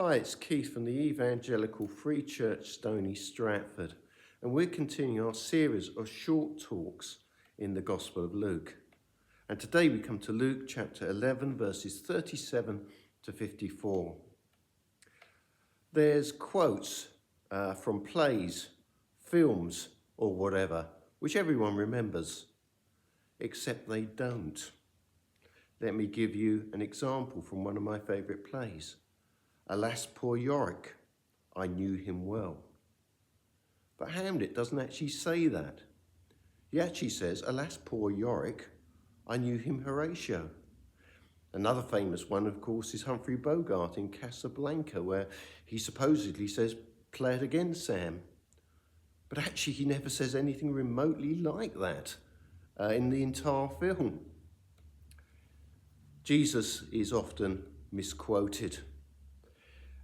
Hi, it's Keith from the Evangelical Free Church Stony Stratford, and we're continuing our series of short talks in the Gospel of Luke. And today we come to Luke chapter 11, verses 37 to 54. There's quotes from plays, films, or whatever, which everyone remembers, except they don't. Let me give you an example from one of my favourite plays. Alas, poor Yorick, I knew him well. But Hamlet doesn't actually say that. He actually says, alas, poor Yorick, I knew him Horatio. Another famous one, of course, is Humphrey Bogart in Casablanca, where he supposedly says, play it again, Sam. But actually, he never says anything remotely like that in the entire film. Jesus is often misquoted.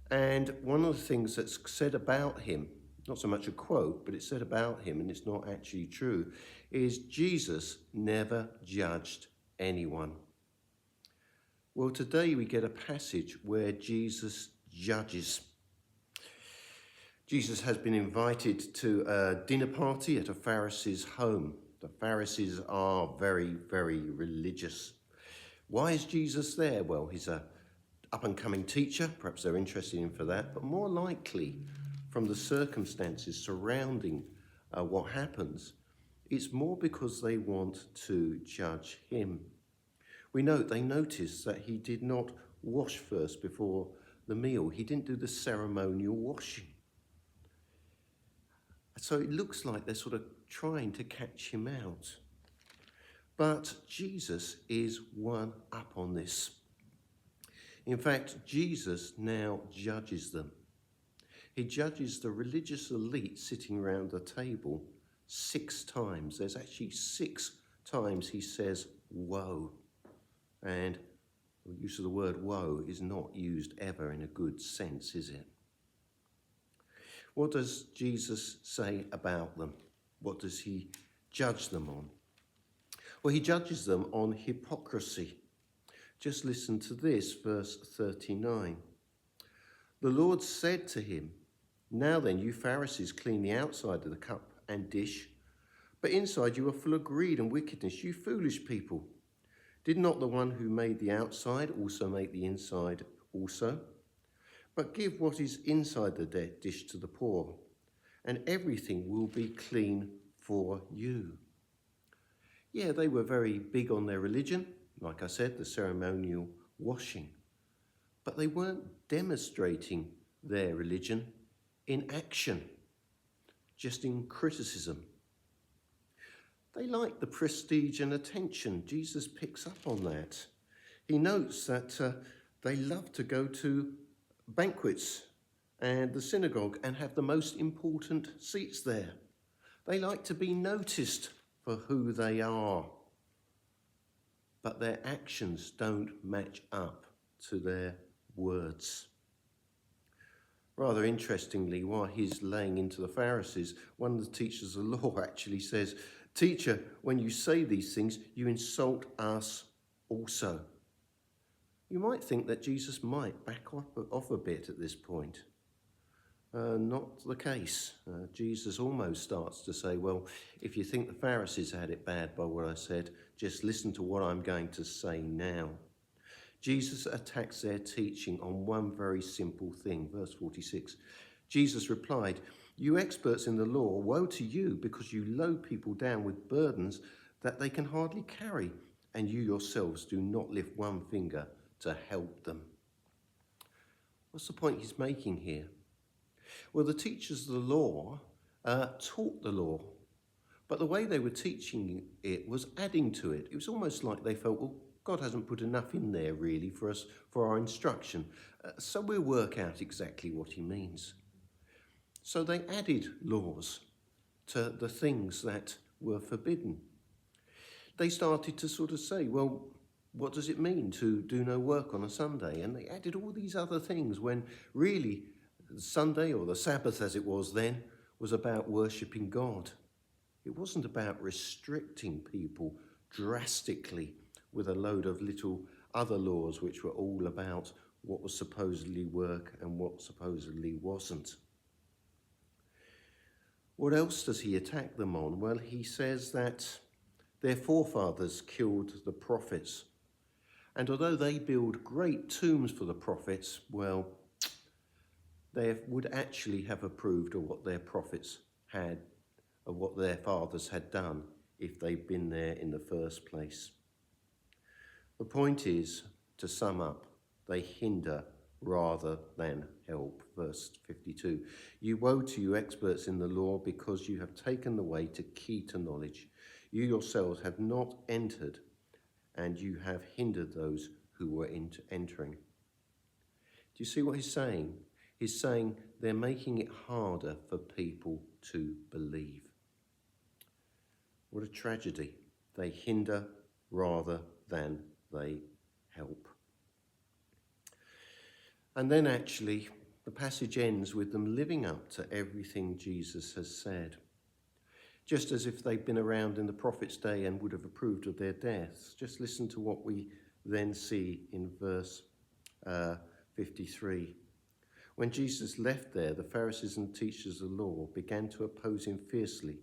And one of the things that's said about him, not so much a quote, but it's said about him, and it's not actually true, is Jesus never judged anyone. Well, today we get a passage where Jesus judges. Jesus has been invited to a dinner party at a Pharisee's home. The Pharisees are very, very religious. Why is Jesus there? Well, he's a up-and-coming teacher, perhaps they're interested in him for that, but more likely from the circumstances surrounding what happens, it's more because they want to judge him. We note they notice that he did not wash first before the meal. He didn't do the ceremonial washing. So it looks like they're sort of trying to catch him out. But Jesus is one up on this. In fact, Jesus now judges them. He judges the religious elite sitting around the table 6 times. There's actually 6 times he says, woe. And the use of the word woe is not used ever in a good sense, is it? What does Jesus say about them? What does he judge them on? Well, he judges them on hypocrisy. Just listen to this, verse 39. The Lord said to him, now then, you Pharisees clean the outside of the cup and dish, but inside you are full of greed and wickedness, you foolish people. Did not the one who made the outside also make the inside also? But give what is inside the dish to the poor, and everything will be clean for you. Yeah, they were very big on their religion. Like I said, the ceremonial washing. But they weren't demonstrating their religion in action, just in criticism. They liked the prestige and attention. Jesus picks up on that. He notes that they love to go to banquets and the synagogue and have the most important seats there. They like to be noticed for who they are. But their actions don't match up to their words. Rather interestingly, while he's laying into the Pharisees, one of the teachers of the law actually says, teacher, when you say these things, you insult us also. You might think that Jesus might back off a bit at this point. Not the case. Jesus almost starts to say, well, if you think the Pharisees had it bad by what I said, just listen to what I'm going to say now. Jesus attacks their teaching on one very simple thing. Verse 46, Jesus replied, you experts in the law, woe to you, because you load people down with burdens that they can hardly carry, and you yourselves do not lift one finger to help them. What's the point he's making here? Well, the teachers of the law taught the law, but the way they were teaching it was adding to it. It was almost like they felt, well, God hasn't put enough in there really for us, for our instruction. So we'll work out exactly what he means. So they added laws to the things that were forbidden. They started to sort of say, well, what does it mean to do no work on a Sunday? And they added all these other things when really Sunday, or the Sabbath as it was then, was about worshipping God. It wasn't about restricting people drastically with a load of little other laws which were all about what was supposedly work and what supposedly wasn't. What else does he attack them on? Well, he says that their forefathers killed the prophets. And although they build great tombs for the prophets, well, they would actually have approved of what their prophets had, of what their fathers had done if they'd been there in the first place. The point is, to sum up, they hinder rather than help. Verse 52, you woe to you experts in the law, because you have taken the way to key to knowledge. You yourselves have not entered, and you have hindered those who were entering. Do you see what he's saying? He's saying they're making it harder for people to believe. What a tragedy. They hinder rather than they help. And then actually, the passage ends with them living up to everything Jesus has said. Just as if they'd been around in the prophet's day and would have approved of their deaths. Just listen to what we then see in verse 53. When Jesus left there, the Pharisees and teachers of the law began to oppose him fiercely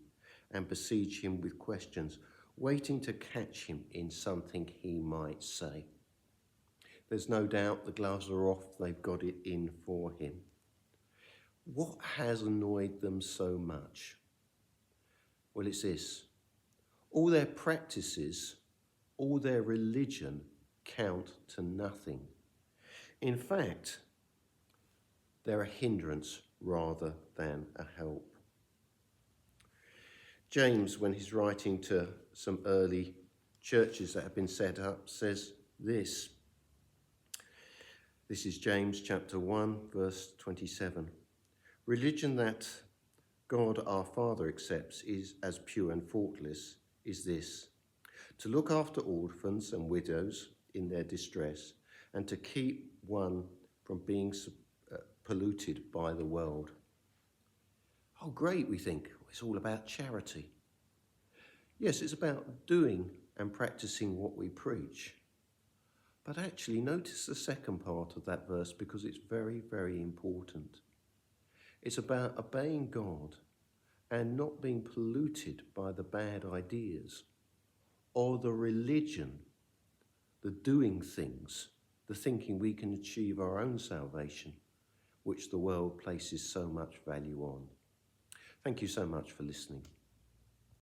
and besiege him with questions, waiting to catch him in something he might say. There's no doubt the gloves are off, they've got it in for him. What has annoyed them so much? Well, it's this. All their practices, all their religion count to nothing. In fact, they're a hindrance rather than a help. James, when he's writing to some early churches that have been set up, says this. This is James chapter 1, verse 27. Religion that God our Father accepts is as pure and faultless is this: to look after orphans and widows in their distress, and to keep one from being polluted by the world. Oh, great, we think. It's all about charity. Yes, it's about doing and practicing what we preach. But actually, notice the second part of that verse, because it's very, very important. It's about obeying God and not being polluted by the bad ideas or the religion, the doing things, the thinking we can achieve our own salvation, which the world places so much value on. Thank you so much for listening.